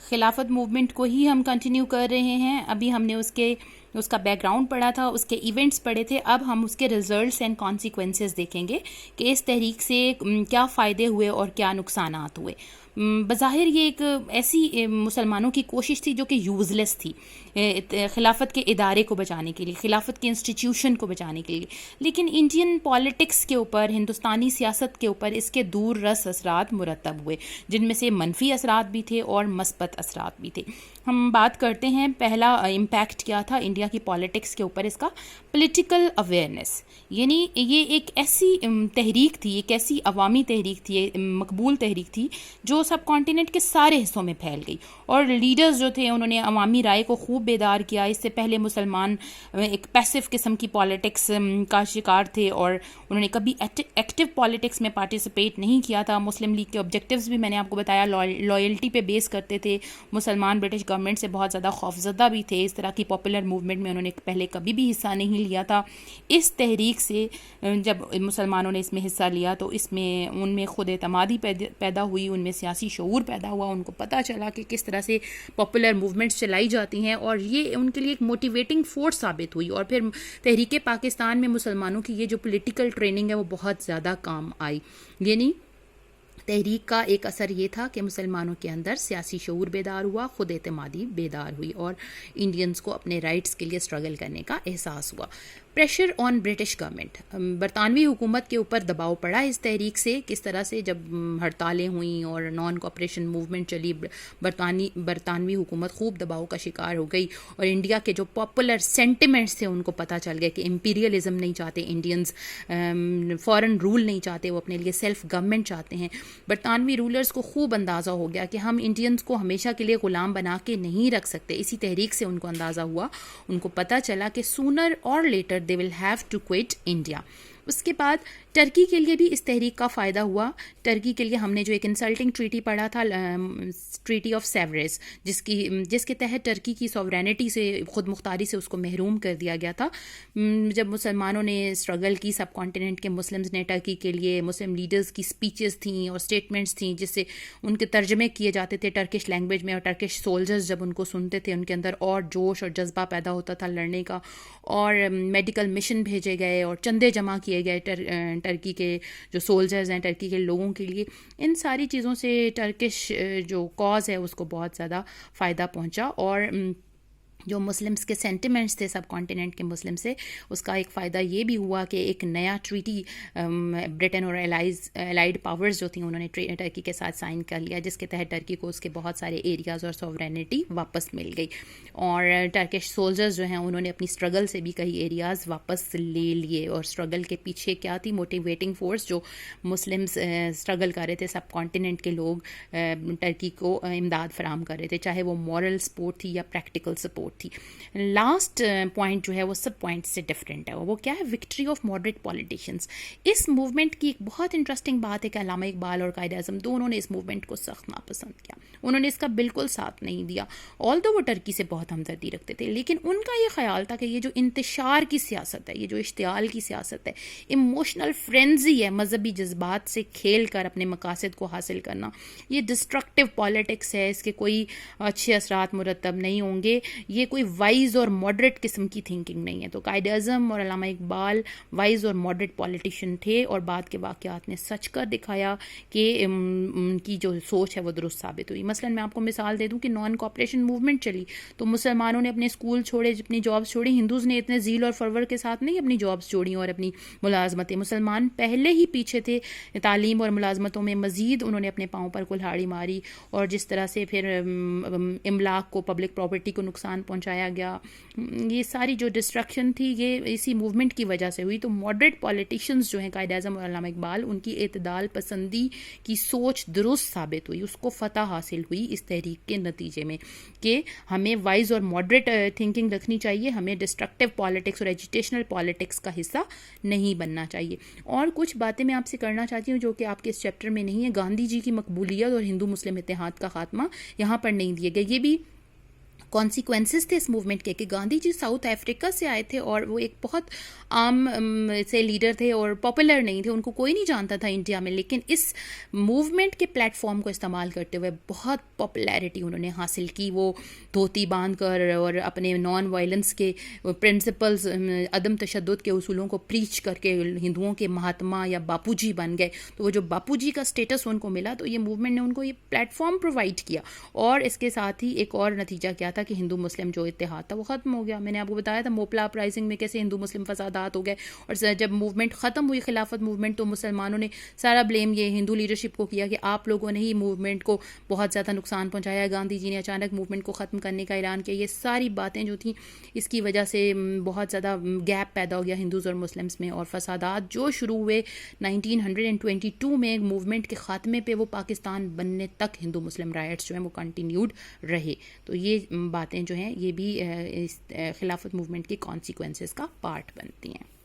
خلافت موومنٹ کو ہی ہم کنٹینیو کر رہے ہیں. ابھی ہم نے اس کا بیک گراؤنڈ پڑھا تھا, اس کے ایونٹس پڑھے تھے. اب ہم اس کے ریزلٹس اینڈ کانسیکوینسز دیکھیں گے کہ اس تحریک سے کیا فائدے ہوئے اور کیا نقصانات ہوئے. بظاہر یہ ایک ایسی مسلمانوں کی کوشش تھی جو کہ یوزلیس تھی خلافت کے ادارے کو بچانے کے لیے, خلافت کے انسٹیٹیوشن کو بچانے کے لیے, لیکن انڈین پالیٹکس کے اوپر, ہندوستانی سیاست کے اوپر اس کے دور رس اثرات مرتب ہوئے, جن میں سے منفی اثرات بھی تھے اور مثبت اثرات بھی تھے. ہم بات کرتے ہیں پہلا امپیکٹ کیا تھا انڈیا کی پالیٹکس کے اوپر, اس کا پولیٹیکل اویئرنیس. یعنی یہ ایک ایسی تحریک تھی, ایک ایسی عوامی تحریک تھی, مقبول تحریک تھی جو سب کانٹیننٹ کے سارے حصوں میں پھیل گئی, اور لیڈرز جو تھے انہوں نے عوامی رائے کو خوب بیدار کیا. اس سے پہلے مسلمان ایک پیسو قسم کی پالیٹکس کا شکار تھے اور انہوں نے کبھی ایکٹیو پالیٹکس میں پارٹیسپیٹ نہیں کیا تھا. مسلم لیگ کے آبجیکٹیوز بھی میں نے آپ کو بتایا لائلٹی پہ بیس کرتے تھے. مسلمان برٹش گورنمنٹ سے بہت زیادہ خوفزدہ بھی تھے. اس طرح کی پاپولر موومنٹ میں انہوں نے پہلے کبھی بھی حصہ نہیں لیا تھا. اس تحریک سے جب مسلمانوں نے اس میں حصہ لیا تو اس میں ان میں خود اعتمادی پیدا ہوئی, ان میں سیاسی شعور پیدا ہوا, ان کو پتہ چلا کہ کس طرح سے پاپولر موومنٹس چلائی جاتی ہیں, اور یہ ان کے لیے ایک موٹیویٹنگ فورس ثابت ہوئی. اور پھر تحریک پاکستان میں مسلمانوں کی یہ جو پولیٹیکل ٹریننگ ہے وہ بہت زیادہ کام آئی. یعنی تحریک کا ایک اثر یہ تھا کہ مسلمانوں کے اندر سیاسی شعور بیدار ہوا, خود اعتمادی بیدار ہوئی, اور انڈینز کو اپنے رائٹس کے لیے اسٹرگل کرنے کا احساس ہوا. پریشر آن برٹش گورنمنٹ, برطانوی حکومت کے اوپر دباؤ پڑا اس تحریک سے. کس طرح سے جب ہڑتالیں ہوئیں اور نان کوآپریشن موومنٹ چلی, برطانوی حکومت خوب دباؤ کا شکار ہو گئی, اور انڈیا کے جو پاپولر سینٹیمنٹس تھے ان کو پتہ چل گیا کہ امپیریلزم نہیں چاہتے انڈینز, فارن رول نہیں چاہتے, وہ اپنے لیے سیلف گورنمنٹ چاہتے ہیں. برطانوی رولرز کو خوب اندازہ ہو گیا کہ ہم انڈینز کو ہمیشہ کے لیے غلام بنا کے نہیں رکھ سکتے. اسی تحریک سے ان کو اندازہ ہوا, ان کو پتہ چلا کہ سونر اور later they will have to quit India. اس کے بعد ٹرکی کے لیے بھی اس تحریک کا فائدہ ہوا. ٹرکی کے لیے ہم نے جو ایک انسلٹنگ ٹریٹی پڑھا تھا, ٹریٹی آف سیوریز, جس کے تحت ٹرکی کی سوورینٹی سے, خود مختاری سے اس کو محروم کر دیا گیا تھا. جب مسلمانوں نے اسٹرگل کی, سب کانٹیننٹ کے مسلمز نے ٹرکی کے لیے, مسلم لیڈرز کی اسپیچز تھیں اور اسٹیٹمنٹس تھیں جس سے ان کے ترجمے کیے جاتے تھے ٹرکش لینگویج میں, اور ٹرکش سولجرز جب ان کو سنتے تھے ان کے اندر اور جوش اور جذبہ پیدا ہوتا تھا لڑنے کا, اور میڈیکل مشن بھیجے گئے اور چندے جمع کیے گئے ٹرکی کے جو سولجرز ہیں, ٹرکی کے لوگوں کے لیے. ان ساری چیزوں سے ٹرکش جو کاز ہے اس کو بہت زیادہ فائدہ پہنچا, اور جو مسلمس کے سینٹیمنٹس تھے سب کانٹیننٹ کے مسلم سے, اس کا ایک فائدہ یہ بھی ہوا کہ ایک نیا ٹریٹی برٹن اور الائیڈ پاورز جو تھیں انہوں نے ٹرکی کے ساتھ سائن کر لیا, جس کے تحت ٹرکی کو اس کے بہت سارے ایریاز اور سوورینٹی واپس مل گئی. اور ٹرکش سولجرز جو ہیں انہوں نے اپنی اسٹرگل سے بھی کئی ایریاز واپس لے لیے. اور اسٹرگل کے پیچھے کیا تھی, موٹیویٹنگ فورس, جو مسلمس اسٹرگل کر رہے تھے, سب کانٹیننٹ کے لوگ ٹرکی کو امداد فراہم کر رہے تھے, چاہے وہ مورل سپورٹ تھی یا پریکٹیکل سپورٹ تھی. لاسٹ پوائنٹ جو ہے وہ سب پوائنٹ سے ڈفرینٹ ہے, وہ کیا ہے, وکٹری آف ماڈریٹ پولیٹیشینس. اس موومنٹ کی ایک بہت انٹرسٹنگ بات ہے کہ علامہ اقبال اور قائد اعظم دونوں نے اس موومنٹ کو سخت ناپسند کیا. انہوں نے اس کا بالکل ساتھ نہیں دیا, آلدو وہ ٹرکی سے بہت ہمدردی رکھتے تھے, لیکن ان کا یہ خیال تھا کہ یہ جو انتشار کی سیاست ہے, یہ جو اشتعال کی سیاست ہے, ایموشنل فرینزی ہے, مذہبی جذبات سے کھیل کر اپنے مقاصد کو حاصل کرنا, یہ ڈسٹرکٹیو پالیٹکس ہے, اس کے کوئی اچھے اثرات مرتب نہیں ہوں گے, یہ کوئی وائز اور ماڈریٹ قسم کی تھنکنگ نہیں ہے. تو قائد اعظم اور علامہ اقبال وائز اور ماڈریٹ پولیٹیشین تھے, اور بعد کے واقعات نے سچ کر دکھایا کہ ان کی جو سوچ ہے وہ درست ثابت ہوئی. مثلا میں آپ کو مثال دے دوں کہ نان کوآپریشن موومنٹ چلی تو مسلمانوں نے اپنے اسکول چھوڑے, اپنی جابس چھوڑی, ہندوز نے اتنے ذیل اور فرور کے ساتھ نہیں اپنی جابس چھوڑی اور اپنی ملازمتیں. مسلمان پہلے ہی پیچھے تھے تعلیم اور ملازمتوں میں, مزید انہوں نے اپنے پاؤں پر کلہاڑی ماری, اور جس طرح سے پھر املاک کو, پبلک پراپرٹی کو نقصان پہنچایا گیا, یہ ساری جو ڈسٹرکشن تھی یہ اسی موومنٹ کی وجہ سے ہوئی. تو ماڈریٹ پولیٹیشینز جو ہیں قائد اعظم اور علامہ اقبال, ان کی اعتدال پسندی کی سوچ درست ثابت ہوئی, اس کو فتح حاصل ہوئی اس تحریک کے نتیجے میں کہ ہمیں وائز اور ماڈریٹ تھنکنگ رکھنی چاہیے, ہمیں ڈسٹرکٹیو پالیٹکس اور ایجوٹیشنل پالیٹکس کا حصہ نہیں بننا چاہیے. اور کچھ باتیں میں آپ سے کرنا چاہتی ہوں جو کہ آپ کے اس چیپٹر میں نہیں ہے. گاندھی جی کی مقبولیت اور ہندو مسلم اتحاد کا خاتمہ یہاں پر نہیں دیے گئے, یہ بھی کانسیکوینسز تھے اس موومنٹ کے کہ گاندھی جی ساؤتھ افریقہ سے آئے تھے اور وہ ایک بہت عام سے لیڈر تھے اور پاپولر نہیں تھے, ان کو کوئی نہیں جانتا تھا انڈیا میں, لیکن اس موومنٹ کے پلیٹ فارم کو استعمال کرتے ہوئے بہت پاپولیرٹی انہوں نے حاصل کی. وہ دھوتی باندھ کر اور اپنے نان وائلنس کے پرنسپلز, عدم تشدد کے اصولوں کو پریچ کر کے ہندوؤں کے مہاتما یا باپو جی بن گئے. تو وہ جو باپو جی کا اسٹیٹس ان کو ملا, تو یہ موومنٹ نے ان کو یہ پلیٹ فارم پرووائڈ کیا. اور اس کے ساتھ ہی ایک اور نتیجہ کیا تھا کہ ہندو مسلم جو اتحاد تھا وہ ختم ہو گیا. میں نے آپ کو بتایا تھا موپلا اپرائزنگ میں کیسے ہندو مسلم فسادات ہو گئے, اور جب موومنٹ ختم ہوئی خلافت موومنٹ, تو مسلمانوں نے سارا بلیم یہ ہندو لیڈرشپ کو کیا کہ آپ لوگوں نے ہی موومنٹ کو بہت زیادہ نقصان پہنچایا, گاندھی جی نے اچانک موومنٹ کو ختم کرنے کا اعلان کیا. یہ ساری باتیں جو تھیں اس کی وجہ سے بہت زیادہ گیپ پیدا ہو گیا ہندوز اور مسلمس میں, اور فسادات جو شروع ہوئے 1922 میں موومنٹ کے خاتمے پہ, وہ پاکستان بننے تک ہندو مسلم رائٹس جو ہیں وہ کنٹینیوڈ رہے. تو یہ باتیں جو ہیں یہ بھی اس خلافت موومنٹ کی کانسیکوینسز کا پارٹ بنتی ہیں.